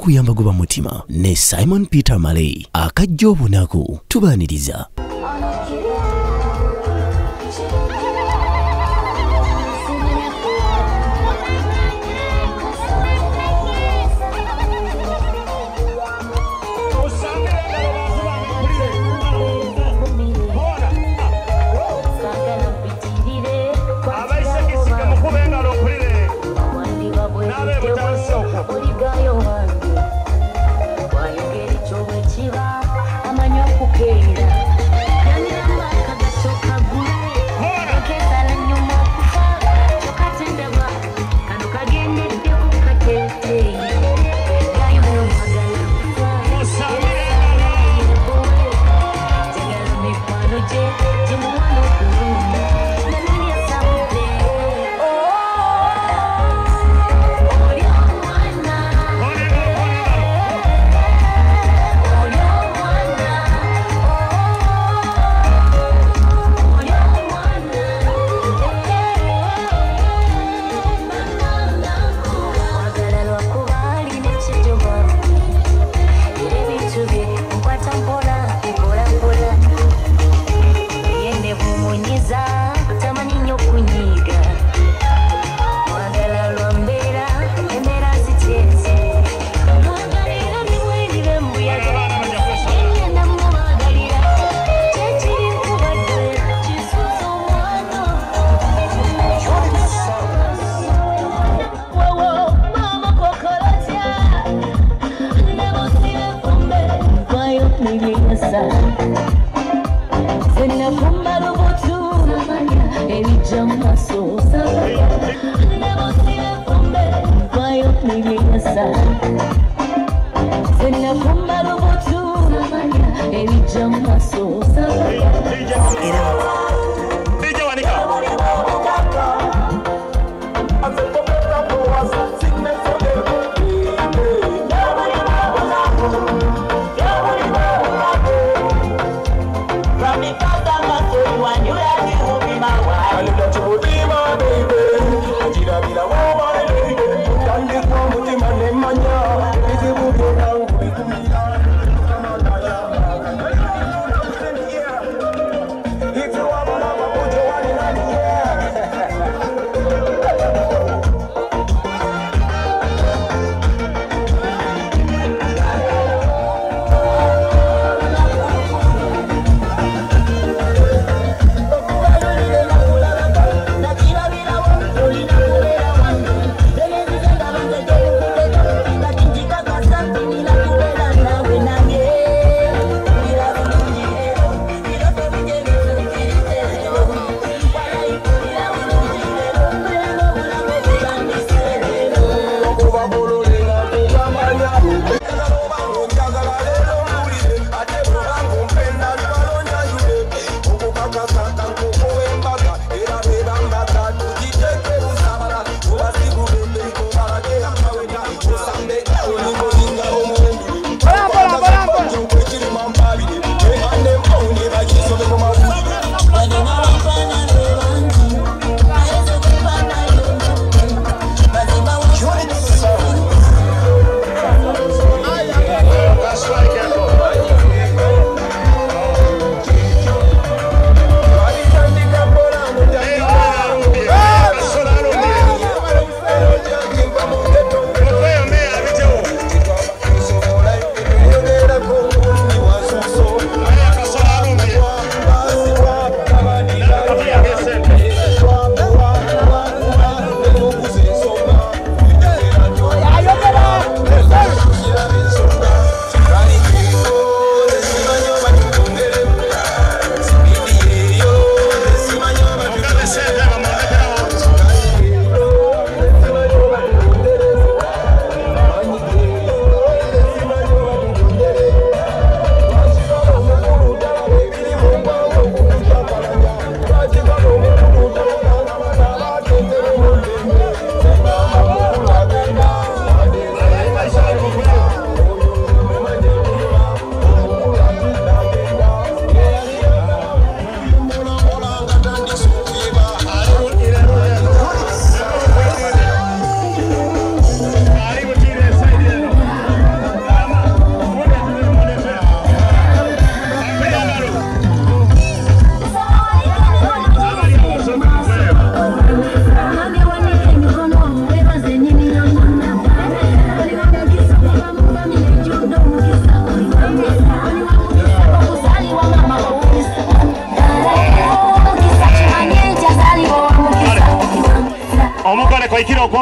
kuyamba goba mutima ne Simon Peter Malay akajja obunaku tubaniriza. It's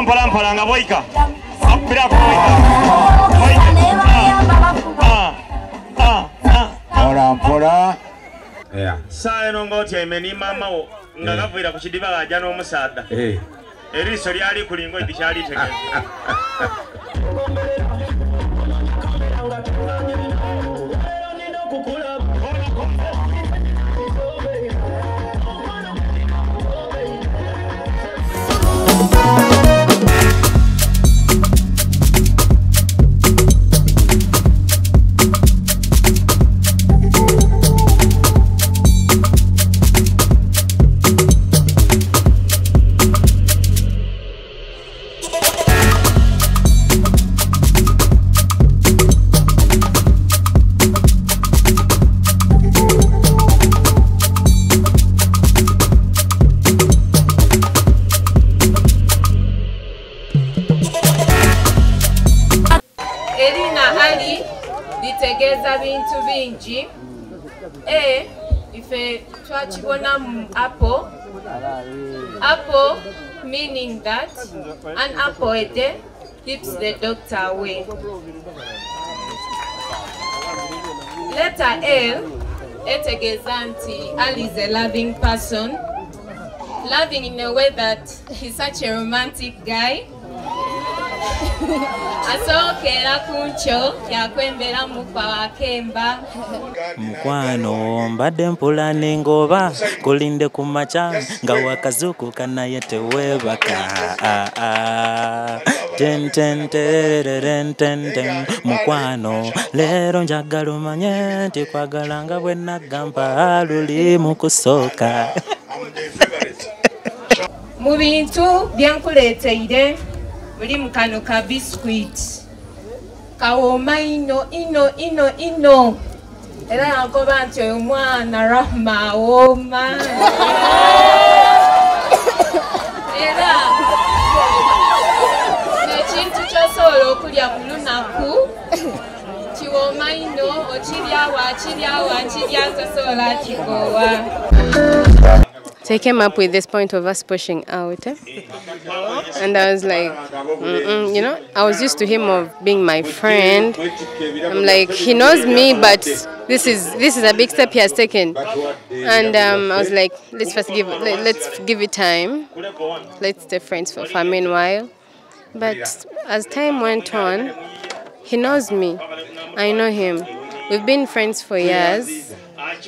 mpola mpola nga boyika. Apira ko boyika. Mpola mpola. Yeah. Sae no ngoti emeni mama wo nga gavira ku kidiba ajja n'omusaada. Eriso lyali kulingo idikyali tegeza. Litegeza bintu bingi ife twakibona mu apple meaning that an apple a day keeps the doctor away. Letter L etegeza nti Ali is a loving person, loving in a way that he's such a romantic guy. Asokera kuncho yakwembera mukwa akemba mukwano mbadde mpula nengoba kulinde kumacha nga wakazuku kanaye tewebaka ten ten ten ten mukwano lero njagala omanye nti kwagala nga bwe nagamba luli mu kusooka mu bintu byankuleeteire buli mukano ka biscuit kawooma ino era yankoba nti oyo mwana Rahma awooma era ekintu kyosobola okulya mu lunaku kiwooma ino okiryawo akirya tosobola kigoowa. So he came up with this point of us pushing out. And I was like, you know, I was used to him of being my friend. I'm like, he knows me, but this is a big step he has taken. And I was like, let's give it time. Let's stay friends for a meanwhile. But as time went on, he knows me. I know him. We've been friends for years.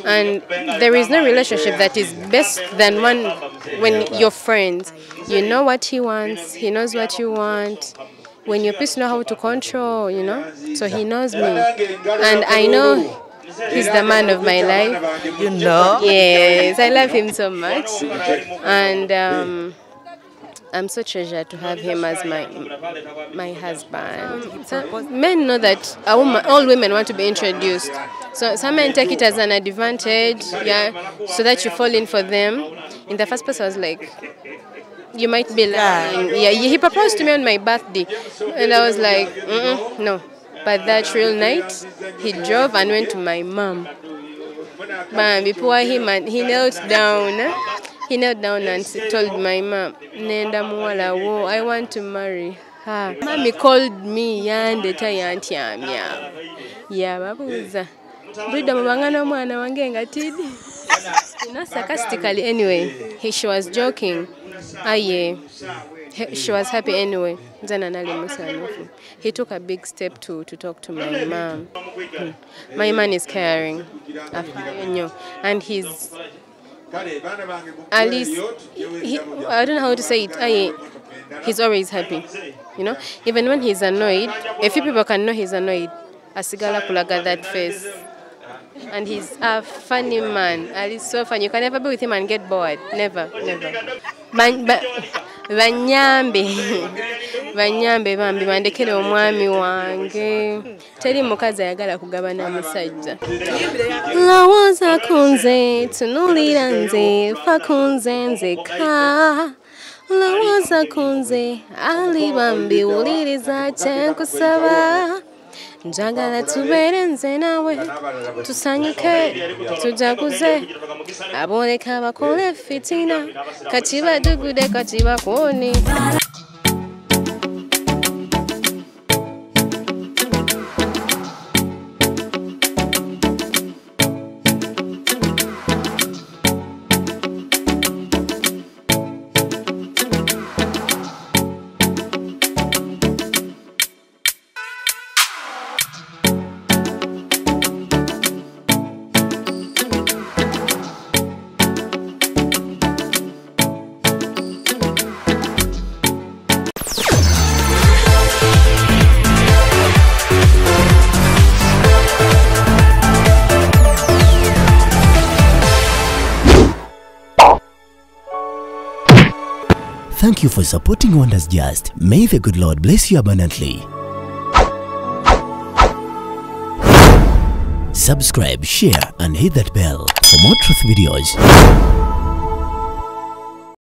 And there is no relationship that is best than one when you're friends. You know what he wants, he knows what you want. When you please know how to control, you know. So he knows me. And I know he's the man of my life. You know? Yes, I love him so much. And I'm so treasured to have him as my husband. So men know that all women want to be introduced. So some men take it as an advantage, so that you fall in for them. In the first place, I was like, you might be lying. Yeah, he proposed to me on my birthday. And I was like, no. But that real night, he drove and went to my mom. Man, before him, he knelt down. He knelt down and told my mom, Nenda muwala wo, I want to marry her. Mommy called me yandeta yantyamya. Yeah, babuza. Brida mubangana mwana wange ngatidi. You know, sarcastically anyway. She was joking. She was happy anyway. He took a big step to talk to my mom. My man is caring. And he's at least, I don't know how to say it. He's always happy, you know. Even when he's annoyed, a few people can know he's annoyed. Asigala kulaga that face, and he's a funny man. And he's so funny. You can never be with him and get bored. Never, never. Banyambe bambi mandekere omwami wange teri mukazi ayagala kugabana musajja lawoza kunze tunulira nze fa kunze nzeka lawoza kunze ali bambi uliriza kyenkusaba njagala tubeere nze nawe tusanyuke tujaguze aboleka bakole fitina kati badugude kati bakoni Thank you for supporting Wonders Just. May the good Lord bless you abundantly. Subscribe, share, and hit that bell for more truth videos.